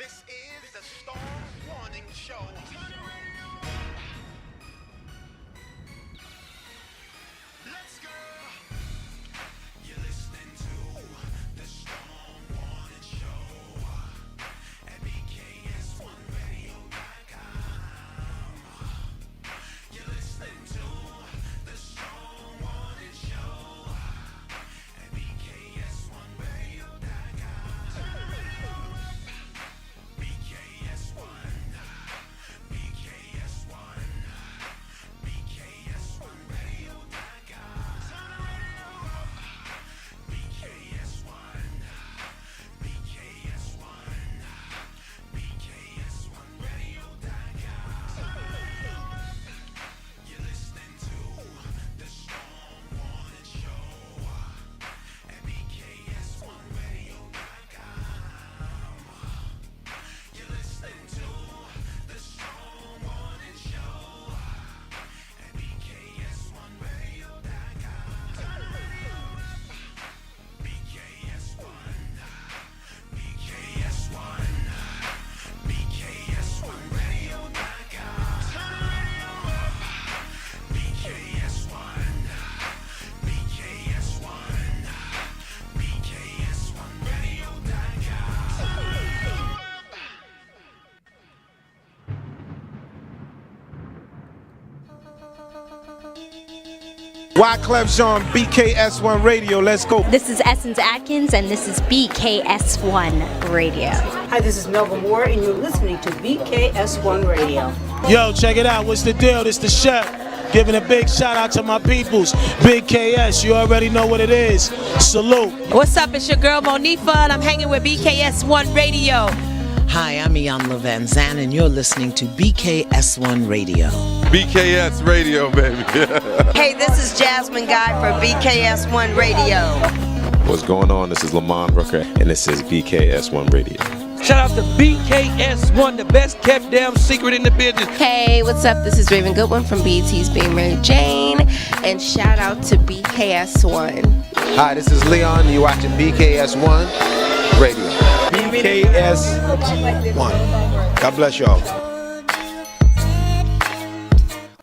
This is the Storm Warning Show. Let's go. You're listening to the Storm Warning Show at BKS1Radio.com. You're listening to the Storm Warning Show at BKS1Radio.com. BKS1, BKS1, BKS1Radio.com. BKS1, BKS1, BKS1Radio.com. You're listening to the Storm Warning Show at BKS1Radio.com. You're listening to the Storm Warning Show at BKS1Radio.com. BKS1, BKS1, BKS1Radio.com. BKS1, BKS1, BKS1Radio.com. Wyclef Jean, BKS1 Radio. Let's go. This is Essence Atkins, and this is BKS1 Radio. Hi, this is Melba Moore, and you're listening to BKS1 Radio. Yo, check it out. What's the deal? This the chef. Giving a big shout out to my peoples. Big KS, you already know what it is. Salute. What's up? It's your girl Monifa, and I'm hanging with BKS1 Radio. Hi, I'm Iyanla Van Zandt, and you're listening to BKS1 Radio. BKS Radio, baby. Hey, this is Jasmine Guy for BKS1 Radio. What's going on? This is Lamont Rooker, and this is BKS1 Radio. Shout out to BKS1, the best kept damn secret in the business. Hey, what's up? This is Raven Goodwin from BET's Being Mary Jane, and shout out to BKS1. Hi, this is Leon. You're watching BKS1 Radio. BKS1. God bless y'all.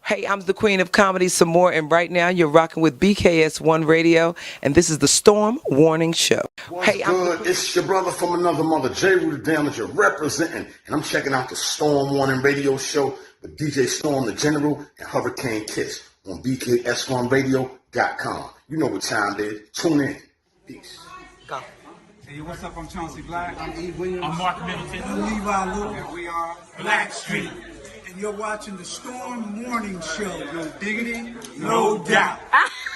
Hey, I'm the queen of comedy some more, and right now you're rocking with BKS1 Radio, and this is the Storm Warning Show. Hey, good? It's your brother from another mother, J. Rooted Down, that you're representing, and I'm checking out the Storm Warning Radio Show with DJ Storm the General and Hurricane Kiss on BKS1Radio.com. You know what time it is. Tune in. Peace. Go. Hey, what's up? I'm Chauncey Black. I'm Eve Williams. I'm Mark Middleton. I'm Levi Allure. And we are Black Street. And you're watching the Storm Warning Show. No diggity, no doubt.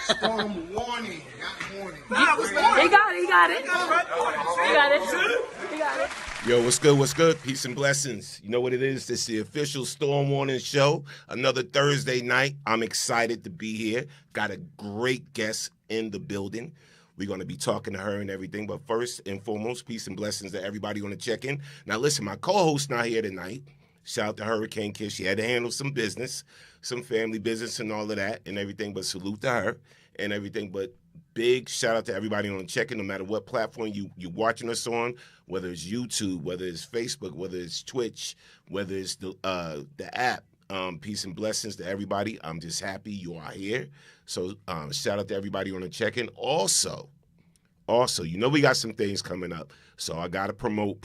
Storm Warning, not warning. He got it. Yo, what's good? What's good? Peace and blessings. You know what it is? This is the official Storm Warning Show. Another Thursday night. I'm excited to be here. Got a great guest in the building. We're going to be talking to her and everything. But first and foremost, peace and blessings to everybody on the check-in. Now, listen, my co-host not here tonight. Shout out to Hurricane Kiss. She had to handle some business, some family business and all of that and everything. But salute to her and everything. But big shout out to everybody on the check-in, no matter what platform you're watching us on, whether it's YouTube, whether it's Facebook, whether it's Twitch, whether it's the app. Peace and blessings to everybody. I'm just happy you are here. So shout out to everybody on the check-in. Also, you know we got some things coming up. So I got to promote.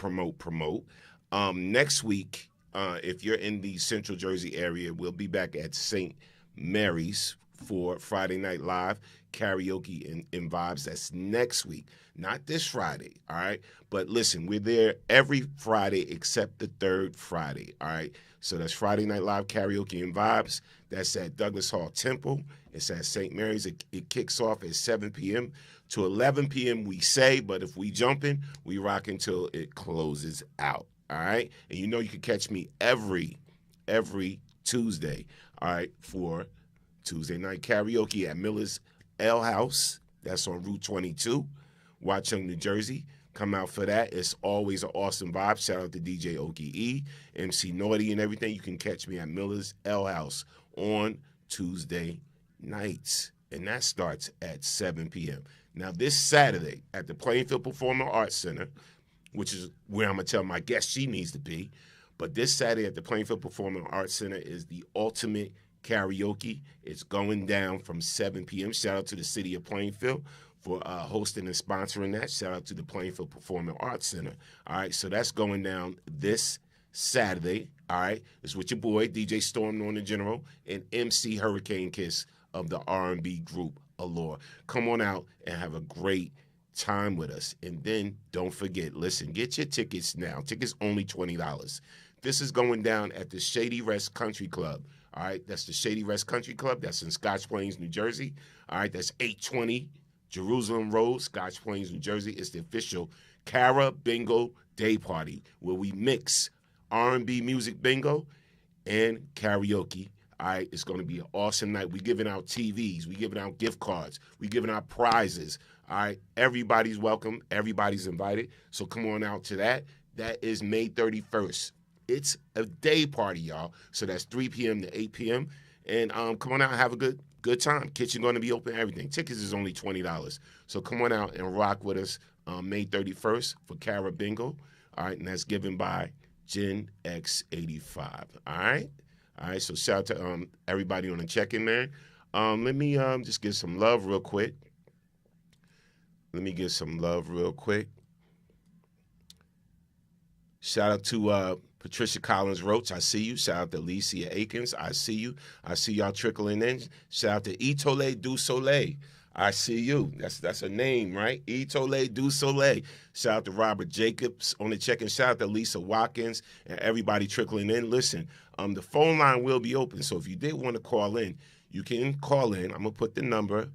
Next week, if you're in the Central Jersey area, we'll be back at St. Mary's for Friday Night Live karaoke and vibes. That's next week, not this Friday, all right? But listen, we're there every Friday except the third Friday, all right? So that's Friday Night Live karaoke and vibes. That's at Douglas Hall Temple. It's at St. Mary's. It kicks off at 7 p.m. to 11 p.m. we say, but if we jump in, we rock until it closes out, all right? And you know you can catch me every Tuesday, all right, for Tuesday night karaoke at Miller's Ale House. That's on Route 22, Watchung, New Jersey. Come out for that. It's always an awesome vibe. Shout out to DJ Okie E, MC Naughty, and everything. You can catch me at Miller's Ale House on Tuesday nights, and that starts at 7 p.m. Now, this Saturday at the Plainfield Performing Arts Center, which is where I'm going to tell my guest she needs to be. But this Saturday at the Plainfield Performing Arts Center is the ultimate karaoke. It's going down from 7 p.m. Shout out to the city of Plainfield for hosting and sponsoring that. Shout out to the Plainfield Performing Arts Center. All right, so that's going down this Saturday. All right, it's with your boy, DJ Storm Norton General, and MC Hurricane Kiss of the R&B group Allure. Come on out and have a great time with us. And then don't forget, listen, get your tickets now. Tickets only $20. This is going down at the Shady Rest Country Club. All right, that's the Shady Rest Country Club. That's in Scotch Plains, New Jersey. All right, that's 820 Jerusalem Road, Scotch Plains, New Jersey. It's the official Cara Bingo Day Party where we mix R&B music bingo and karaoke. All right, it's going to be an awesome night. We're giving out TVs. We're giving out gift cards. We're giving out prizes. All right, everybody's welcome. Everybody's invited. So come on out to that. That is May 31st. It's a day party, y'all. So that's 3 p.m. to 8 p.m. And come on out and have a good time. Kitchen going to be open, everything. Tickets is only $20. So come on out and rock with us May 31st for Cara Bingo. All right, and that's given by Gen X85. All right? All right, so shout out to everybody on the check-in there. Let me just give some love real quick. Shout out to Patricia Collins Roach. I see you. Shout out to Alicia Akins. I see you. I see y'all trickling in. Shout out to Itole Du Soleil. I see you. That's her name, right? Itole Du Soleil. Shout out to Robert Jacobs on the check-in. Shout out to Lisa Watkins and everybody trickling in. Listen, the phone line will be open, so if you did want to call in, you can call in. I'm going to put the number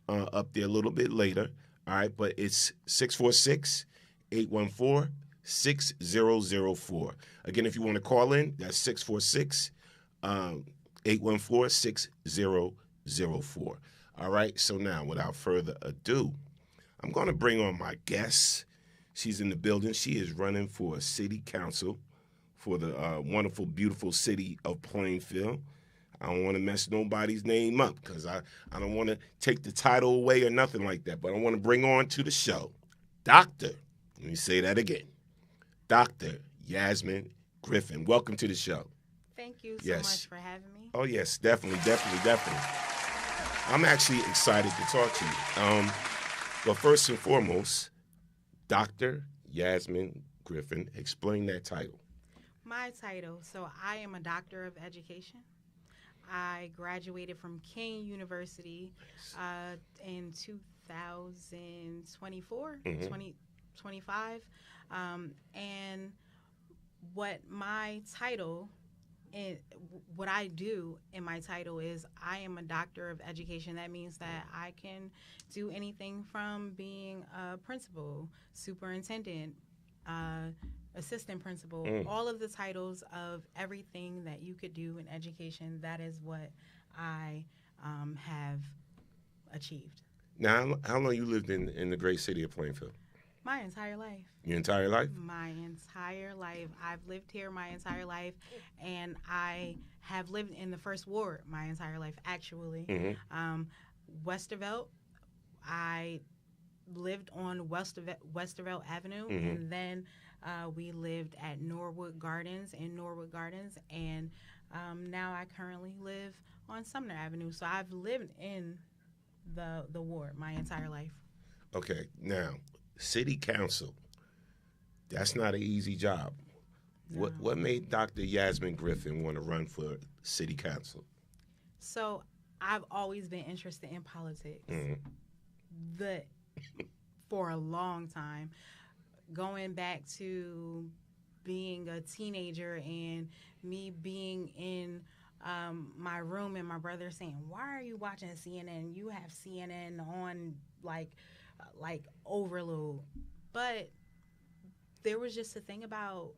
up there a little bit later, all right? But it's 646-814-6004. Again, if you want to call in, that's 646-814-6004. All right, so now, without further ado, I'm going to bring on my guest. She's in the building. She is running for city council for the wonderful, beautiful city of Plainfield. I don't want to mess nobody's name up because I don't want to take the title away or nothing like that, but I want to bring on to the show Dr. Let me say that again. Dr. Yasmin Griffin. Welcome to the show. Thank you so much for having me. Oh, yes, definitely. I'm actually excited to talk to you. But first and foremost, Dr. Yasmin Griffin, explain that title. My title, so I am a doctor of education. I graduated from King University in 2024, 2025. And what my title and what I do in my title is I am a doctor of education. That means that I can do anything from being a principal, superintendent, assistant principal, all of the titles of everything that you could do in education. That is what I have achieved. Now, how long you lived in the great city of Plainfield? My entire life. Your entire life? My entire life. I've lived here my entire life, and I have lived in the first ward my entire life, actually. Westervelt, I lived on Westervelt Avenue, and then we lived at Norwood Gardens, and now I currently live on Sumner Avenue. So I've lived in the ward my entire life. Okay, now, city council, that's not an easy job. No. What made Dr. Yasmin Griffin want to run for city council? So I've always been interested in politics. For a long time, going back to being a teenager and me being in my room and my brother saying, "Why are you watching CNN? You have CNN on like overload." But there was just a thing about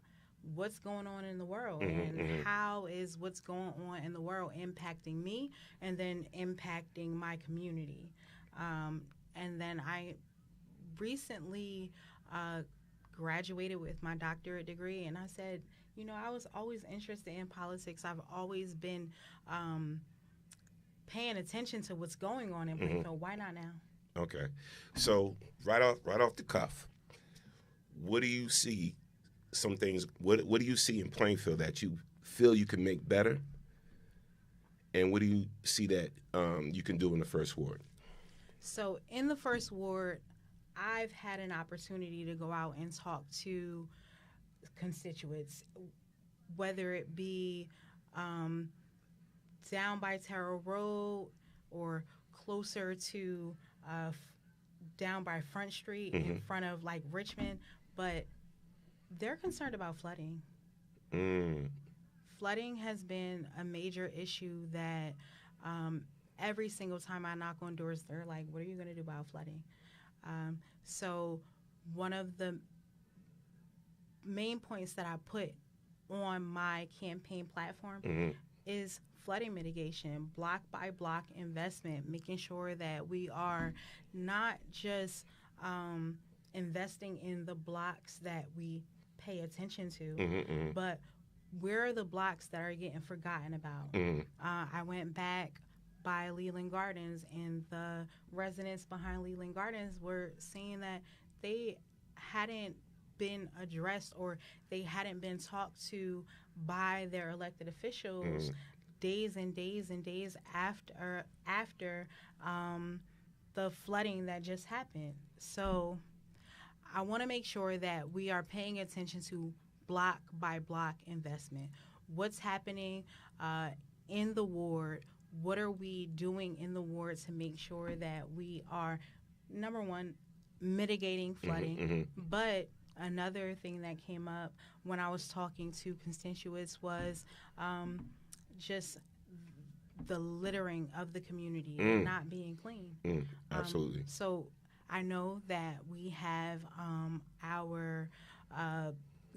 what's going on in the world and how is what's going on in the world impacting me and then impacting my community. And then I recently graduated with my doctorate degree, and I said, I was always interested in politics. I've always been paying attention to what's going on in Plainfield. Why not now? Okay, so right off the cuff, what do you see? Some things. What do you see in Plainfield that you feel you can make better? And what do you see that you can do in the first ward? So in the first ward, I've had an opportunity to go out and talk to constituents, whether it be down by Terrell Road or closer to down by Front Street in front of like Richmond, but they're concerned about flooding. Flooding has been a major issue that every single time I knock on doors, they're like, what are you going to do about flooding? So one of the main points that I put on my campaign platform is flooding mitigation, block by block investment, making sure that we are not just investing in the blocks that we pay attention to, but where are the blocks that are getting forgotten about? I went back by Leland Gardens, and the residents behind Leland Gardens were saying that they hadn't been addressed or they hadn't been talked to by their elected officials days and days and days after the flooding that just happened. So I want to make sure that we are paying attention to block by block investment. What's happening in the ward? What are we doing in the ward to make sure that we are, number one, mitigating flooding? But another thing that came up when I was talking to constituents was just the littering of the community and not being clean. Absolutely. So I know that we have our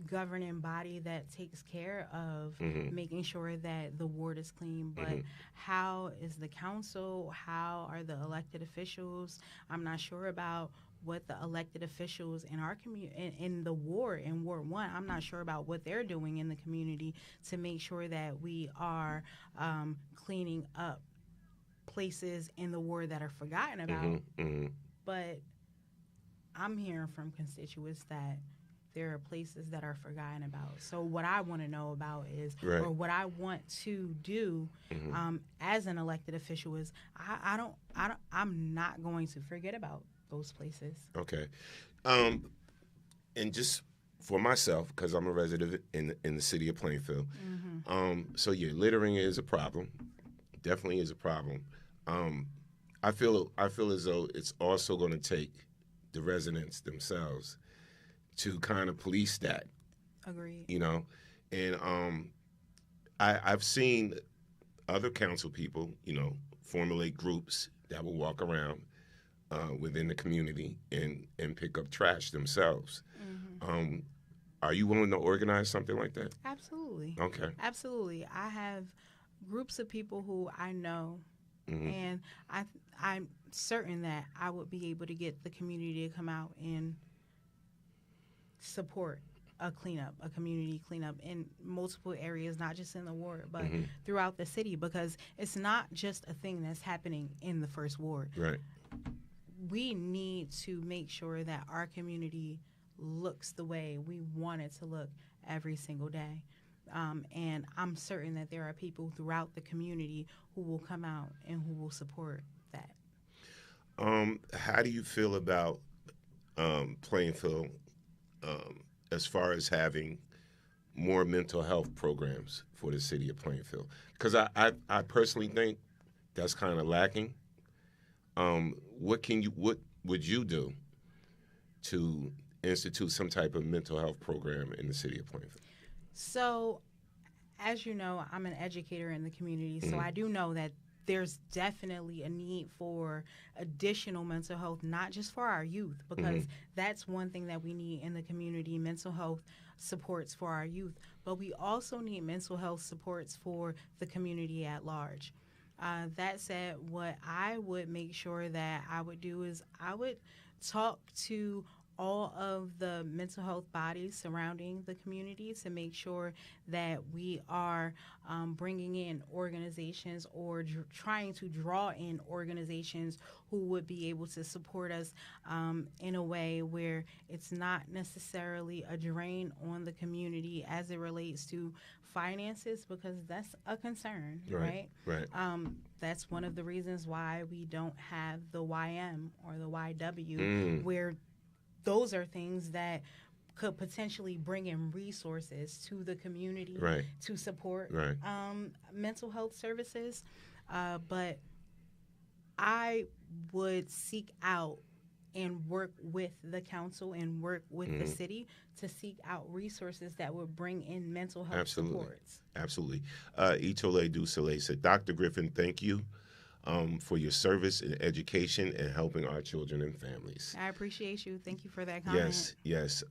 governing body that takes care of making sure that the ward is clean, but how is the council? How are the elected officials? I'm not sure about what the elected officials in our community, in the ward, in Ward 1, I'm not sure about what they're doing in the community to make sure that we are cleaning up places in the ward that are forgotten about. But I'm hearing from constituents that there are places that are forgotten about. So what I want to know about is, or what I want to do as an elected official is, I'm not going to forget about those places. Okay. And just for myself, because I'm a resident in the city of Plainfield, so yeah, littering is a problem. Definitely is a problem. I feel as though it's also going to take the residents themselves to kind of police that. Agreed. You know, and I've seen other council people, you know, formulate groups that will walk around within the community and pick up trash themselves. Are you willing to organize something like that? Absolutely. Okay. Absolutely. I have groups of people who I know, and I'm certain that I would be able to get the community to come out and support a cleanup, a community cleanup in multiple areas, not just in the ward, but throughout the city, because it's not just a thing that's happening in the first ward. Right. We need to make sure that our community looks the way we want it to look every single day. And I'm certain that there are people throughout the community who will come out and who will support that. How do you feel about Plainfield as far as having more mental health programs for the city of Plainfield? Because I personally think that's kind of lacking. What would you do to institute some type of mental health program in the city of Plainfield? So, as you know, I'm an educator in the community, so I do know that there's definitely a need for additional mental health, not just for our youth, because that's one thing that we need in the community, mental health supports for our youth. But we also need mental health supports for the community at large. That said, what I would make sure that I would do is I would talk to all of the mental health bodies surrounding the community to make sure that we are bringing in organizations or trying to draw in organizations who would be able to support us in a way where it's not necessarily a drain on the community as it relates to finances, because that's a concern, right? Right. That's one of the reasons why we don't have the YM or the YW, where those are things that could potentially bring in resources to the community to support mental health services. But I would seek out and work with the council and work with the city to seek out resources that would bring in mental health supports. Absolutely. Itole Dusele said, Dr. Griffin, thank you for your service in education and helping our children and families. I appreciate you. Thank you for that comment. Yes.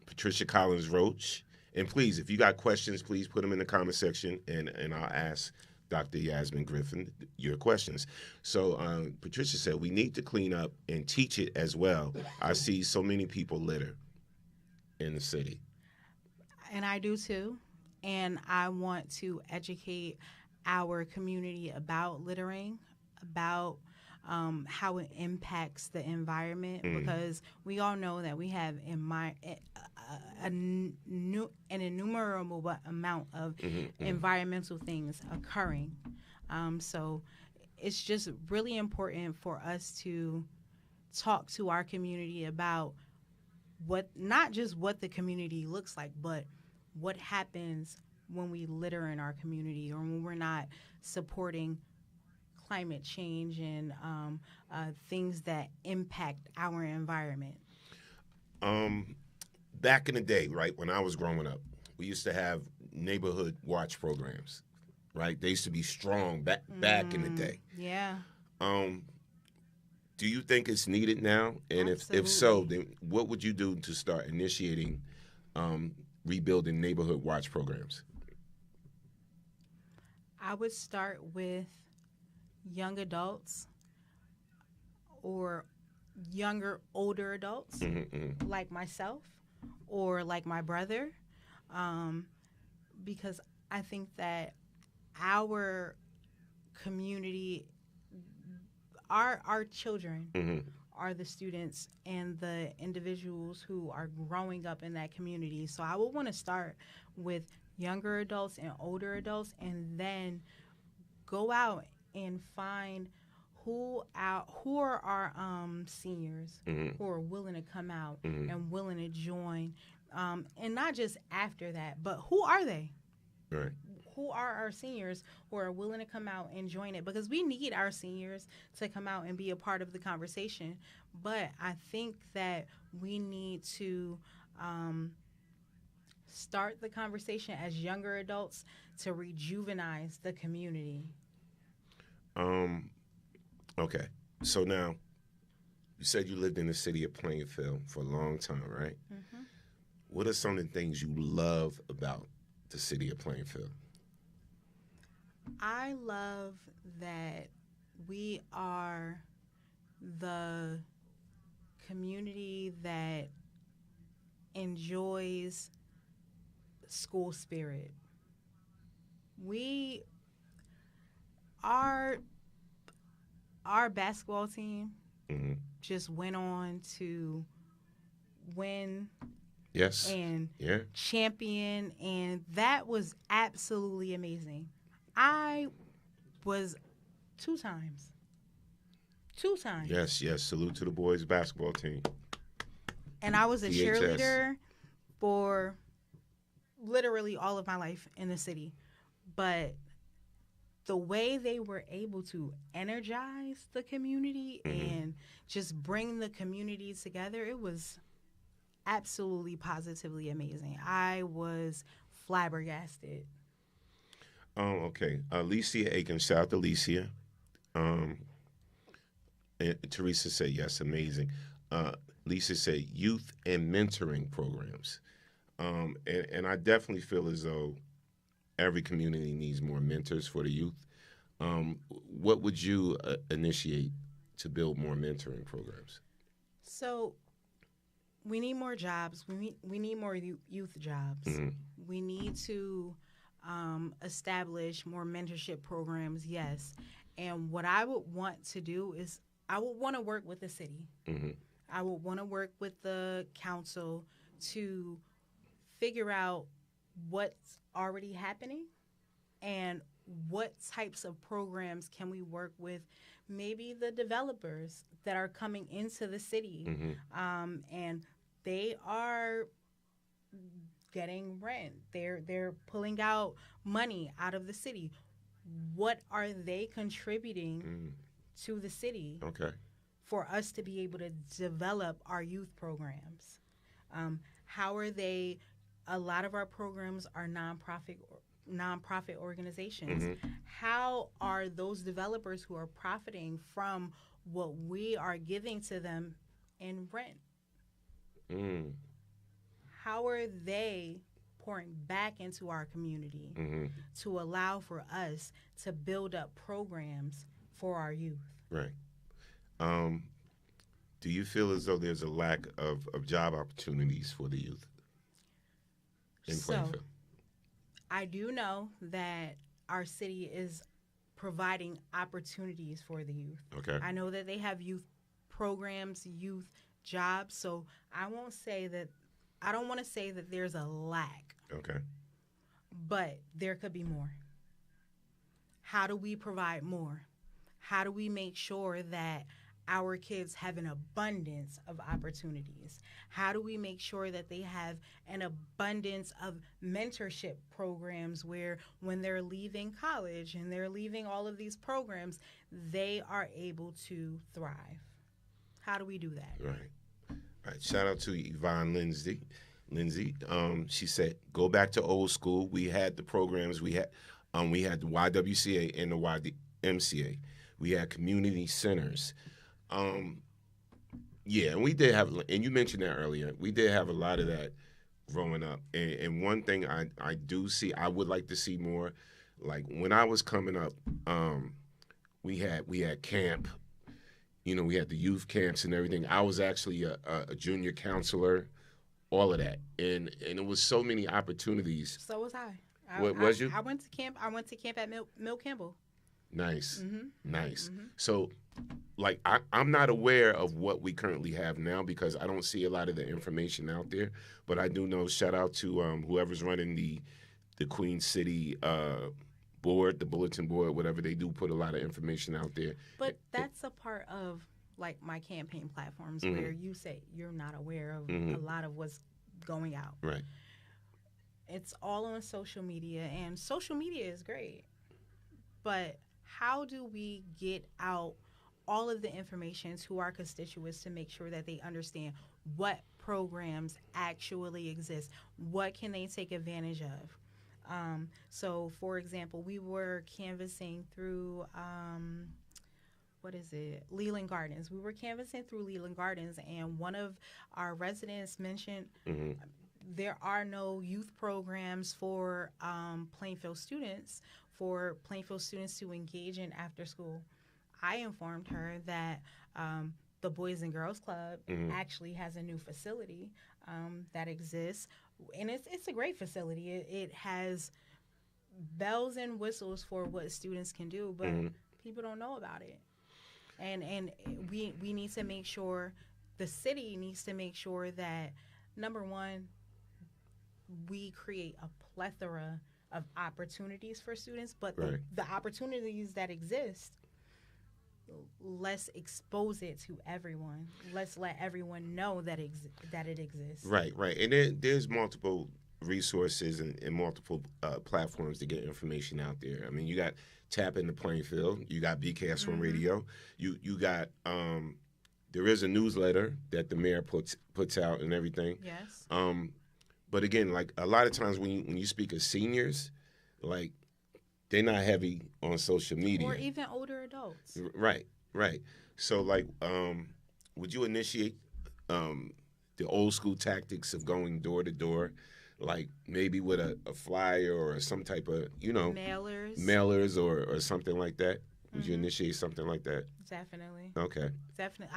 Patricia Collins Roach. And please, if you got questions, please put them in the comment section, and I'll ask Dr. Yasmin Griffin your questions. So Patricia said, we need to clean up and teach it as well. I see so many people litter in the city. And I do too. And I want to educate our community about littering, about how it impacts the environment, because we all know that we have an innumerable amount of environmental things occurring. So it's just really important for us to talk to our community about not just what the community looks like, but what happens when we litter in our community or when we're not supporting climate change and things that impact our environment. Back in the day, right, when I was growing up, we used to have neighborhood watch programs, right? They used to be strong back in the day. Yeah. Do you think it's needed now? And if so, then what would you do to start initiating rebuilding neighborhood watch programs? I would start with young adults or older adults like myself or like my brother, because I think that our community, our children are the students and the individuals who are growing up in that community. So I would want to start with younger adults and older adults, and then go out and find who are our seniors who are willing to come out and willing to join, and not just after that, but who are they? Right. Who are our seniors who are willing to come out and join it? Because we need our seniors to come out and be a part of the conversation. But I think that we need to start the conversation as younger adults to rejuvenize the community. Okay. So now, you said you lived in the city of Plainfield for a long time, right? Mm-hmm. What are some of the things you love about the city of Plainfield? I love that we are the community that enjoys school spirit. Our basketball team just went on to win and champion, and that was absolutely amazing. I was two times. Yes. Salute to the boys' basketball team. And I was a cheerleader for literally all of my life in the city. But the way they were able to energize the community and just bring the community together, it was absolutely positively amazing. I was flabbergasted. Okay. Alicia Aiken, shout out to Alicia. And Teresa said, yes, amazing. Lisa said, youth and mentoring programs. And I definitely feel as though every community needs more mentors for the youth. What would you initiate to build more mentoring programs? So we need more jobs. We need more youth jobs. Mm-hmm. We need to establish more mentorship programs, yes. And what I would want to do is I would want to work with the city. Mm-hmm. I would want to work with the council to figure out what's already happening and what types of programs can we work with maybe the developers that are coming into the city. Mm-hmm. And they are getting rent. They're pulling out money out of the city. What are they contributing to the city? Okay. For us to be able to develop our youth programs? How are they? A lot of our programs are nonprofit organizations. Mm-hmm. How are those developers who are profiting from what we are giving to them in rent? How are they pouring back into our community to allow for us to build up programs for our youth? Right. Do you feel as though there's a lack of job opportunities for the youth in Plainfield? I do know that our city is providing opportunities for the youth. Okay. I know that they have youth programs, youth jobs, so I don't want to say that there's a lack. Okay. But there could be more. How do we provide more? How do we make sure that our kids have an abundance of opportunities? How do we make sure that they have an abundance of mentorship programs where when they're leaving college and they're leaving all of these programs, they are able to thrive? How do we do that? Right. All right. Shout out to Yvonne Lindsay. She said, go back to old school. We had the programs. We had the YWCA and the YMCA. We had community centers. Yeah, and we did have, and you mentioned that earlier, we did have a lot of that growing up. And one thing I do see, I would like to see more, like when I was coming up, we had camp, we had the youth camps and everything. I was actually a junior counselor, all of that. And it was so many opportunities. So was I. Was you? I went to camp at Mill Campbell. Nice. Mm-hmm. Nice. Mm-hmm. So, like, I'm not aware of what we currently have now because I don't see a lot of the information out there. But I do know, shout out to whoever's running the Queen City board, the bulletin board, whatever they do, put a lot of information out there. But that's a part of, like, my campaign platforms where you say you're not aware of a lot of what's going out. Right. It's all on social media, and social media is great. But how do we get out all of the information to our constituents to make sure that they understand what programs actually exist? What can they take advantage of? So, for example, we were canvassing through, Leland Gardens. We were canvassing through Leland Gardens, and one of our residents mentioned there are no youth programs for Plainfield students to engage in after school. I informed her that the Boys and Girls Club actually has a new facility that exists, and it's a great facility. It has bells and whistles for what students can do, but people don't know about it. And we need to make sure, the city needs to make sure that, number one, we create a plethora of opportunities for students, but the opportunities that exist, let's expose it to everyone. Let's let everyone know that it exists. Right. And there's multiple resources and multiple platforms to get information out there. I mean, you got Tap in the Plainfield, you got BKS1 Radio, you got there is a newsletter that the mayor puts out and everything. Yes. But again, like a lot of times when you speak of seniors, like they're not heavy on social media. Or even older adults. Right. So like, would you initiate the old school tactics of going door to door, like maybe with a flyer or some type of, mailers or something like that? Would you initiate something like that? Definitely. Okay. Definitely.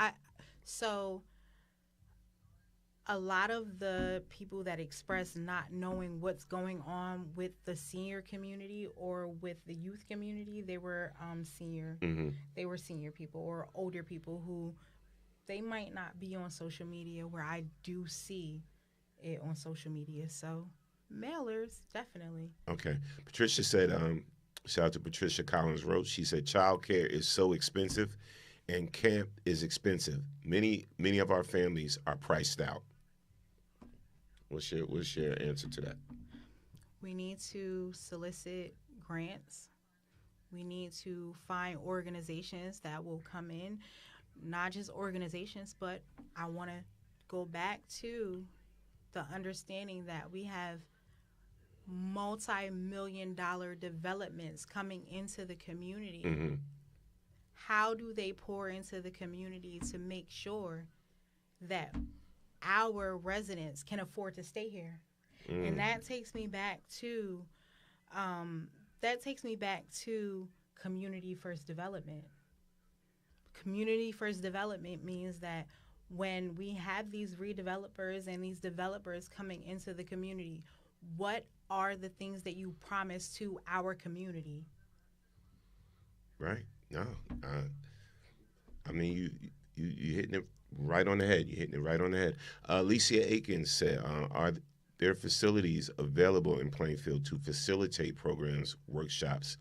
a lot of the people that express not knowing what's going on with the senior community or with the youth community, they were they were senior people or older people who they might not be on social media, where I do see it on social media. So mailers, definitely. Okay. Patricia said, shout out to Patricia Collins Roach. She said, childcare is so expensive and camp is expensive. Many of our families are priced out. What's your answer to that? We need to solicit grants. We need to find organizations that will come in, not just organizations, but I want to go back to the understanding that we have multi-million-dollar developments coming into the community. Mm-hmm. How do they pour into the community to make sure that our residents can afford to stay here? And that takes me back to community first development. Community first development means that when we have these redevelopers and these developers coming into the community, what are the things that you promise to our community? Right. No. I mean, you hitting it right on the head. You're hitting it right on the head. Alicia Aikens said, are there facilities available in Plainfield to facilitate programs, workshops,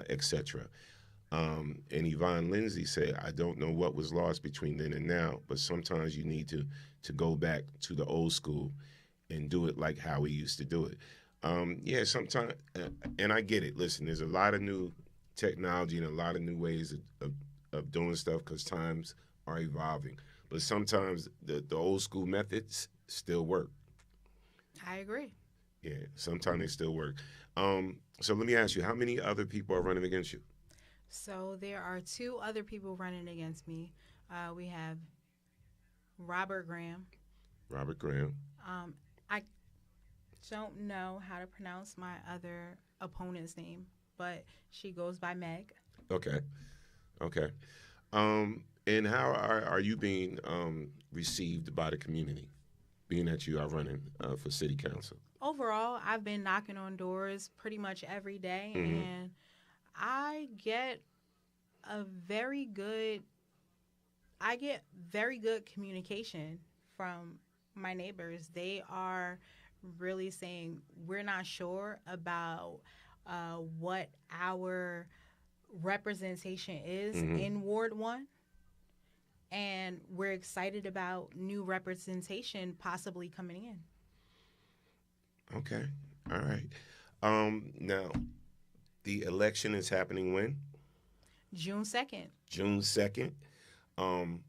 etc.? And Yvonne Lindsay said, I don't know what was lost between then and now, but sometimes you need to go back to the old school and do it like how we used to do it. Yeah, sometimes, and I get it. Listen, there's a lot of new technology and a lot of new ways of doing stuff because times are evolving. But sometimes the old school methods still work. I agree. Yeah, sometimes they still work. So let me ask you, how many other people are running against you? So there are 2 other people running against me. We have Robert Graham. Robert Graham. I don't know how to pronounce my other opponent's name, but she goes by Meg. Okay. And how are you being received by the community, being that you are running for city council? Overall, I've been knocking on doors pretty much every day, and I get very good communication from my neighbors. They are really saying, we're not sure about what our representation is in Ward 1, and we're excited about new representation possibly coming in. Okay. All right. Now, the election is happening when? June 2nd. June 2nd. I'm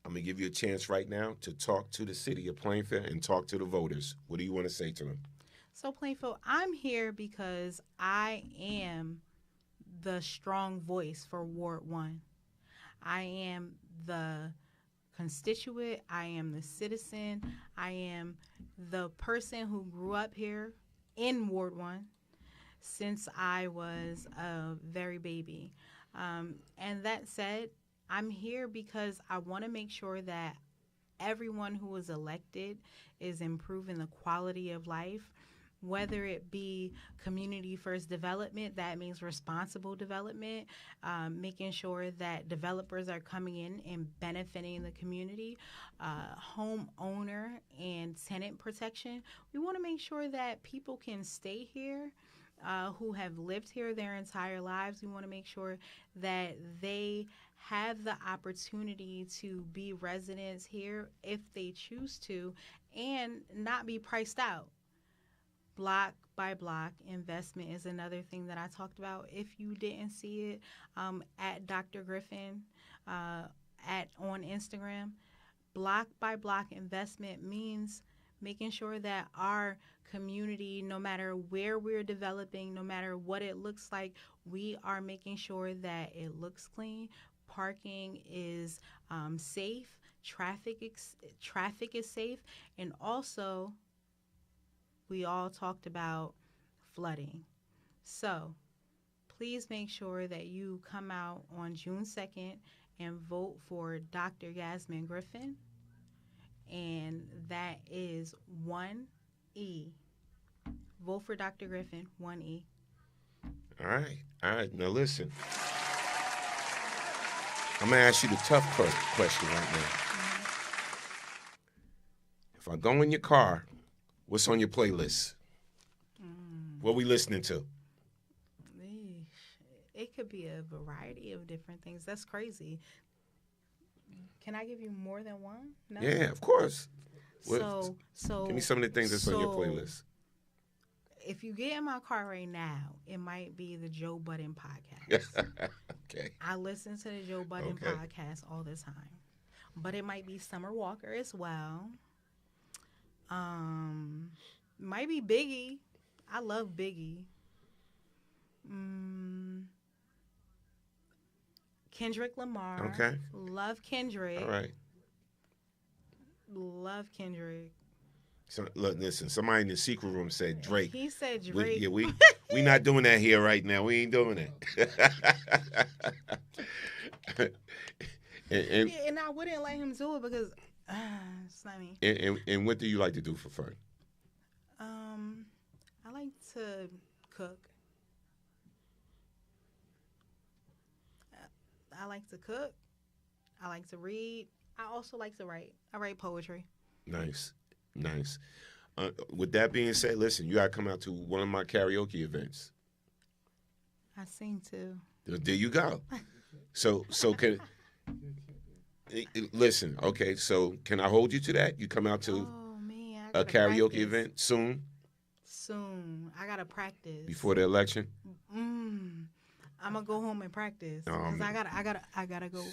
going to give you a chance right now to talk to the city of Plainfield and talk to the voters. What do you want to say to them? So, Plainfield, I'm here because I am the strong voice for Ward 1. I am the constituent. I am the citizen. I am the person who grew up here in Ward 1 since I was a very baby. And that said, I'm here because I want to make sure that everyone who is elected is improving the quality of life, whether it be community first development, that means responsible development, making sure that developers are coming in and benefiting the community, homeowner and tenant protection. We want to make sure that people can stay here who have lived here their entire lives. We want to make sure that they have the opportunity to be residents here if they choose to and not be priced out. Block by block investment is another thing that I talked about. If you didn't see it, at Dr. Griffin on Instagram, block by block investment means making sure that our community, no matter where we're developing, no matter what it looks like, we are making sure that it looks clean, parking is safe, traffic is safe, and also we all talked about flooding. So please make sure that you come out on June 2nd and vote for Dr. Yasmin Griffin. and that is 1E. Vote for Dr. Griffin, 1E. All right. Now listen. I'm going to ask you the tough question right now. If I go in your car, what's on your playlist? What we listening to? It could be a variety of different things. That's crazy. Can I give you more than one? No? Yeah, of course. So give me some of the things that's on your playlist. If you get in my car right now, it might be the Joe Budden podcast. Okay. I listen to the Joe Budden podcast all the time. But it might be Summer Walker as well. Might be Biggie. I love Biggie. Kendrick Lamar. Okay. Love Kendrick. All right. Love Kendrick. So, look, listen. Somebody in the secret room said Drake. He said Drake. We not doing that here right now. We ain't doing that. and I wouldn't let him do it because it's not me. And what do you like to do for fun? I like to cook. I like to cook. I like to read. I also like to write. I write poetry. Nice. With that being said, listen, you got to come out to one of my karaoke events. I sing too. There you go. So can listen. Okay, so can I hold you to that? You come out to a karaoke event soon. Soon, I gotta practice before the election. I'm gonna go home and practice because I gotta go.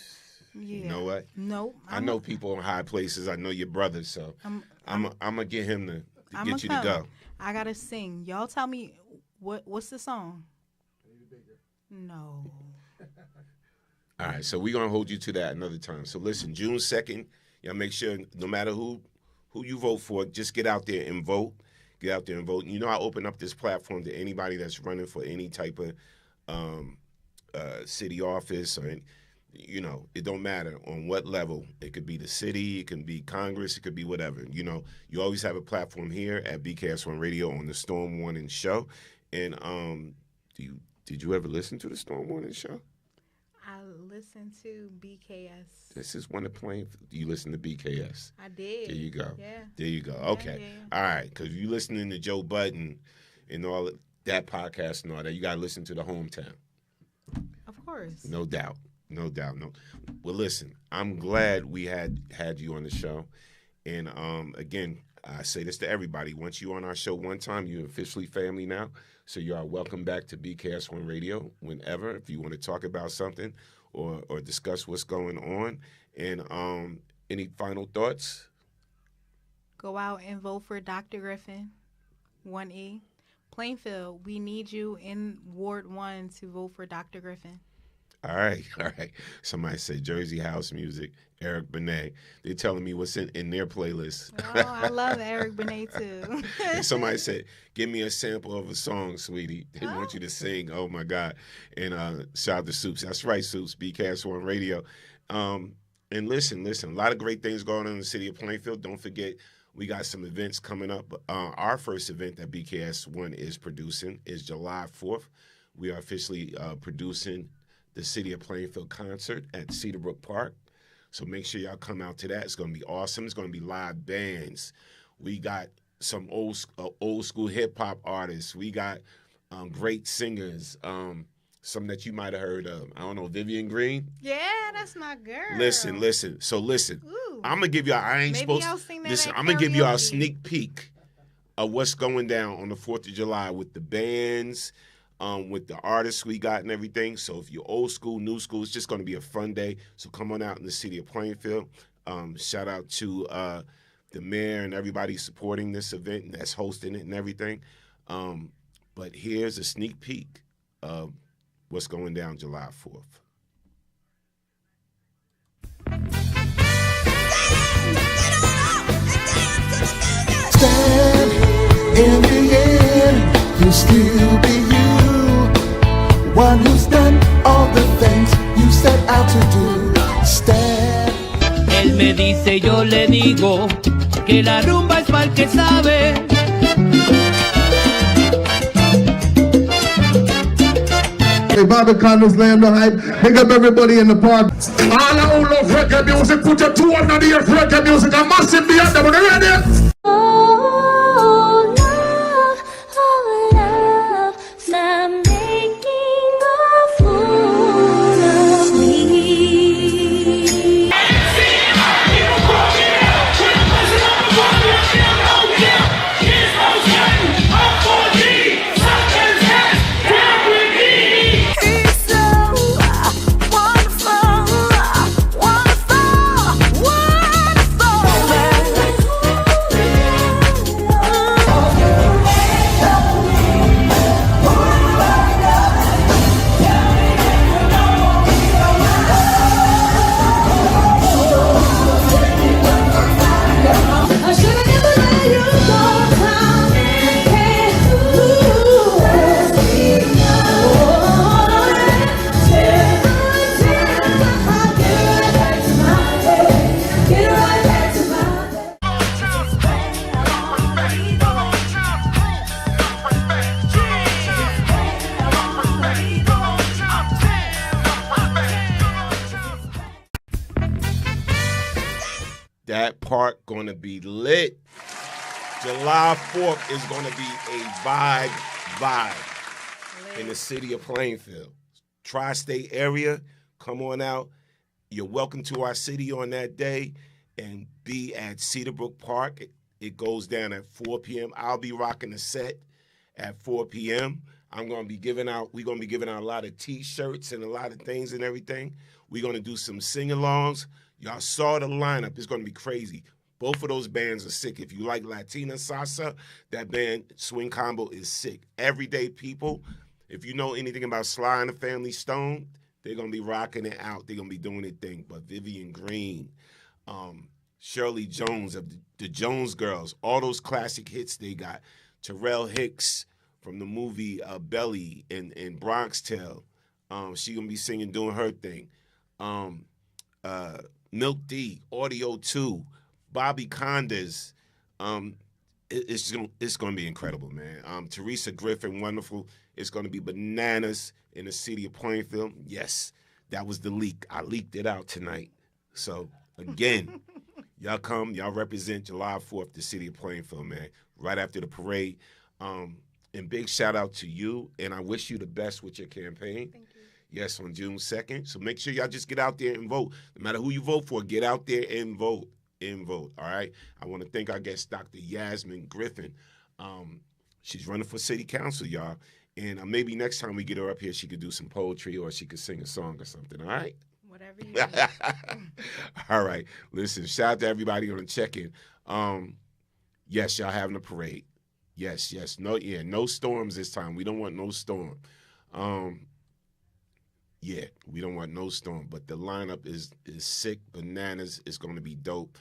Yeah. You know what? Nope. I know people in high places. I know your brother, so I'm gonna get him to get you to go. I gotta sing. Y'all tell me what's the song? No. All right, so we're gonna hold you to that another time. So listen, June 2nd, y'all make sure no matter who you vote for, just get out there and vote. Get out there and vote. You know, I open up this platform to anybody that's running for any type of city office or, you know, it don't matter on what level. It could be the city, it can be Congress, it could be whatever. You know, you always have a platform here at BKS1 Radio on the Storm Warning Show. And did you ever listen to the Storm Warning Show? I listened to BKS. This is one of playing. You listen to BKS. I did. There you go. Yeah. There you go. Okay. Yeah. All right. Because you listening to Joe Budden and all that podcast and all that, you got to listen to the hometown. Of course. No doubt. No. Well, listen, I'm glad we had you on the show. And, again, I say this to everybody. Once you're on our show one time, you're officially family now. So you are welcome back to BKS1 Radio whenever, if you want to talk about something or discuss what's going on. And any final thoughts? Go out and vote for Dr. Griffin, 1E. Plainfield, we need you in Ward 1 to vote for Dr. Griffin. All right. Somebody said Jersey House Music, Eric Benet. They're telling me what's in their playlist. Oh, I love Eric Benet too. And somebody said, give me a sample of a song, sweetie. They want you to sing. Oh, my God. And shout out to Soups. That's right, Soups, BKS1 Radio. And listen, a lot of great things going on in the city of Plainfield. Don't forget, we got some events coming up. Our first event that BKS1 is producing is July 4th. We are officially producing the City of Plainfield concert at Cedarbrook Park. So make sure y'all come out to that. It's going to be awesome. It's going to be live bands. We got some old school hip-hop artists. We got great singers, some that you might have heard of. I don't know, Vivian Green? Yeah, that's my girl. Listen. So listen. Ooh. I'm going to give y'all, I'm going to give y'all a sneak peek of what's going down on the 4th of July with the bands, with the artists we got and everything. So if you're old school, new school, it's just going to be a fun day. So come on out in the city of Plainfield. Shout out to the mayor and everybody supporting this event and that's hosting it and everything. But here's a sneak peek of what's going down July 4th. Stand in the end, you'll still be you. One who's done all the things you set out to do. Stand. me dice yo le digo que la rumba es para el que sabe. Hey, Barbican is laying the hype. Big up everybody in the park. All who love reggae music, put your 2 under the reggae music. I must be at them. Are you ready? Oh, love, stop making a fool of me. That park gonna be lit. July 4th is gonna be a vibe in the city of Plainfield. Tri-state area, come on out. You're welcome to our city on that day and be at Cedarbrook Park. It goes down at 4 p.m. I'll be rocking the set at 4 p.m. we're gonna be giving out a lot of t-shirts and a lot of things and everything. We're gonna do some sing-alongs. Y'all saw the lineup. It's going to be crazy. Both of those bands are sick. If you like Latina salsa, that band, Swing Combo, is sick. Everyday people, if you know anything about Sly and the Family Stone, they're going to be rocking it out. They're going to be doing their thing. But Vivian Green, Shirley Jones of the Jones Girls, all those classic hits they got. Terrell Hicks from the movie Belly and Bronx Tale. She going to be singing, doing her thing. Milk D, Audio 2, Bobby Condas. It's going to be incredible, man. Teresa Griffin, wonderful. It's going to be bananas in the city of Plainfield. Yes, that was the leak. I leaked it out tonight. So, again, y'all come, y'all represent July 4th, the city of Plainfield, man, right after the parade. And big shout out to you, and I wish you the best with your campaign. Thank you. Yes, on June 2nd. So make sure y'all just get out there and vote. No matter who you vote for, get out there and vote. All right? I want to thank our guest, Dr. Yasmin Griffin. She's running for city council, y'all. And maybe next time we get her up here, she could do some poetry or she could sing a song or something, all right? Whatever you need. All right. Listen, shout out to everybody on the check-in. Yes, y'all having a parade. Yes. No storms this time. We don't want no storm. Yeah, we don't want no storm, but the lineup is sick, bananas. It's going to be dope.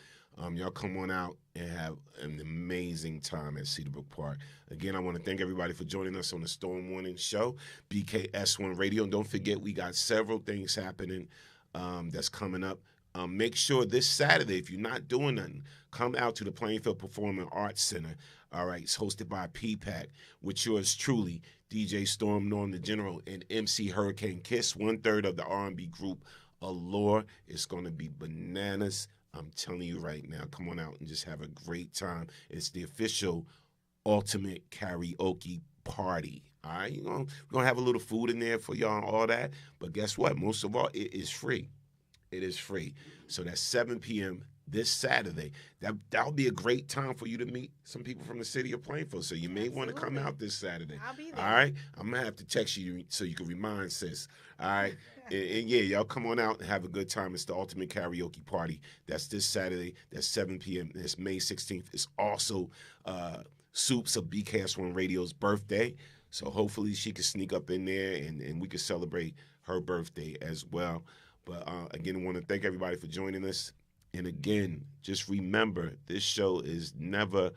Y'all come on out and have an amazing time at Cedarbrook Park. Again, I want to thank everybody for joining us on the Storm Warning Show, BKS1 Radio. And don't forget, we got several things happening that's coming up. Make sure this Saturday, if you're not doing nothing, come out to the Plainfield Performing Arts Center. All right, it's hosted by PPAC, with yours truly, DJ Storm, Norm the General, and MC Hurricane Kiss, 1/3 of the R&B group Allure. It's going to be bananas. I'm telling you right now, come on out and just have a great time. It's the official ultimate karaoke party. All right, we're going to have a little food in there for y'all and all that. But guess what? Most of all, it is free. It is free. So that's 7 p.m. this Saturday. That'll be a great time for you to meet some people from the city of Plainfield. So you may want to come out this Saturday. I'll be there. All right? I'm going to have to text you so you can remind sis. All right? and yeah, y'all come on out and have a good time. It's the ultimate karaoke party. That's this Saturday. That's 7 p.m. It's May 16th. It's also Soups of BKS1 Radio's birthday. So hopefully she can sneak up in there and we can celebrate her birthday as well. But again, I want to thank everybody for joining us. And again, just remember, this show is never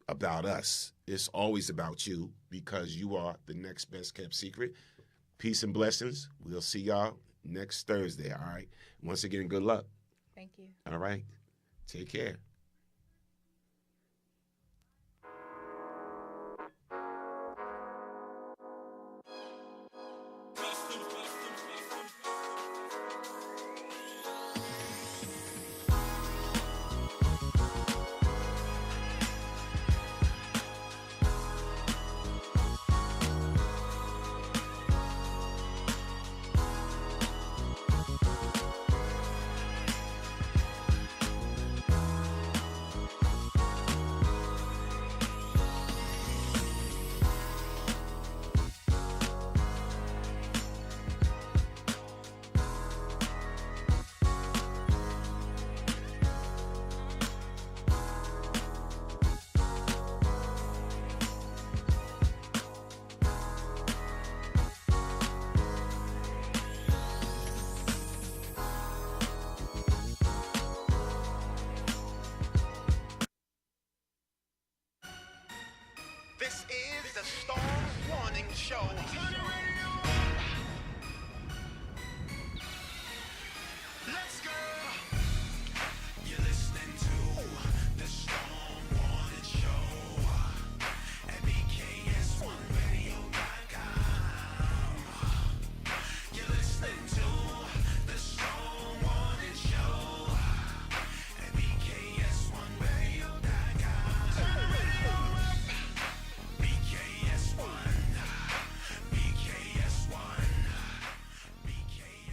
about us. It's always about you because you are the next best kept secret. Peace and blessings. We'll see y'all next Thursday, all right? Once again, good luck. Thank you. All right. Take care.